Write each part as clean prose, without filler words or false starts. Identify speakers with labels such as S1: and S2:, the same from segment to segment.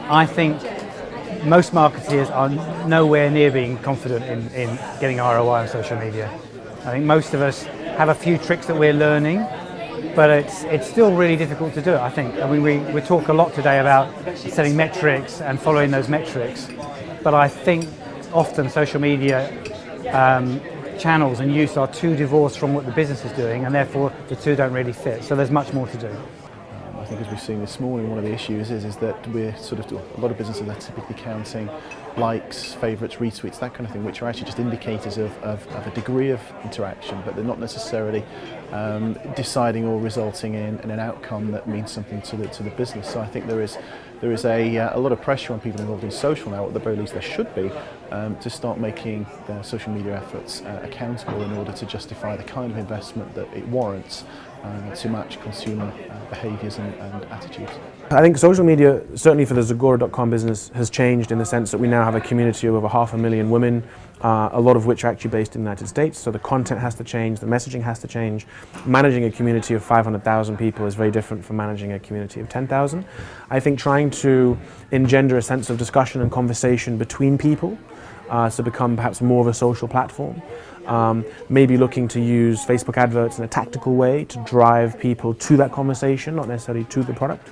S1: I think most marketeers are nowhere near being confident in getting ROI on social media. I think most of us have a few tricks that we're learning, but it's still really difficult to do it, I think. I mean, we talk a lot today about setting metrics and following those metrics, but I think often social media channels and use are too divorced from what the business is doing, and therefore the two don't really fit. So there's much more to do.
S2: I think, as we've seen this morning, one of the issues is that we're a lot of businesses are typically counting likes, favourites, retweets, that kind of thing, which are actually just indicators of a degree of interaction, but they're not necessarily deciding or resulting in an outcome that means something to the business. So I think there is a lot of pressure on people involved in social now, at the very least there should be, to start making their social media efforts accountable in order to justify the kind of investment that it warrants to match consumer behaviours and attitudes.
S3: I think social media, certainly for the Zagora.com business, has changed in the sense that we now have a community of over 500,000 women, a lot of which are actually based in the United States, so the content has to change, the messaging has to change. Managing a community of 500,000 people is very different from managing a community of 10,000. I think trying to engender a sense of discussion and conversation between people, to become perhaps more of a social platform. Maybe looking to use Facebook adverts in a tactical way to drive people to that conversation, not necessarily to the product.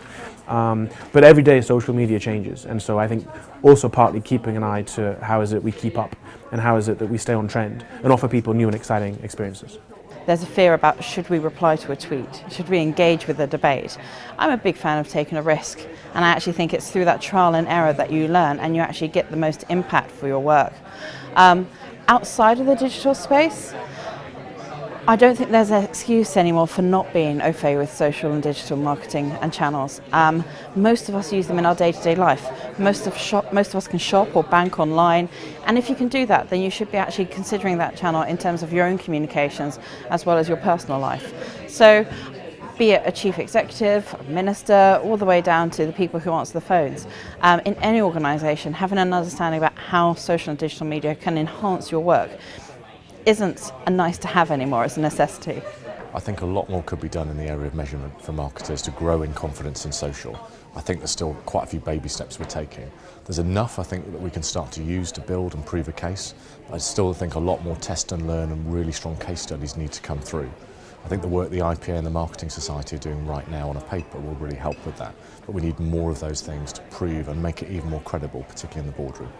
S3: But every day social media changes, and so I think also partly keeping an eye to how is it we keep up and how is it that we stay on trend and offer people new and exciting experiences.
S4: There's a fear about, should we reply to a tweet? Should we engage with the debate? I'm a big fan of taking a risk, and I actually think it's through that trial and error that you learn and you actually get the most impact for your work. Outside of the digital space, I don't think there's an excuse anymore for not being au fait with social and digital marketing and channels. Most of us use them in our day-to-day life. Most of us can shop or bank online, and if you can do that, then you should be actually considering that channel in terms of your own communications as well as your personal life. So, be it a chief executive, a minister, all the way down to the people who answer the phones. In any organisation, having an understanding about how social and digital media can enhance your work isn't a nice to have anymore, it's a necessity.
S5: I think a lot more could be done in the area of measurement for marketers to grow in confidence in social. I think there's still quite a few baby steps we're taking. There's enough, I think, that we can start to use to build and prove a case. I still think a lot more test and learn and really strong case studies need to come through. I think the work the IPA and the Marketing Society are doing right now on a paper will really help with that. But we need more of those things to prove and make it even more credible, particularly in the boardroom.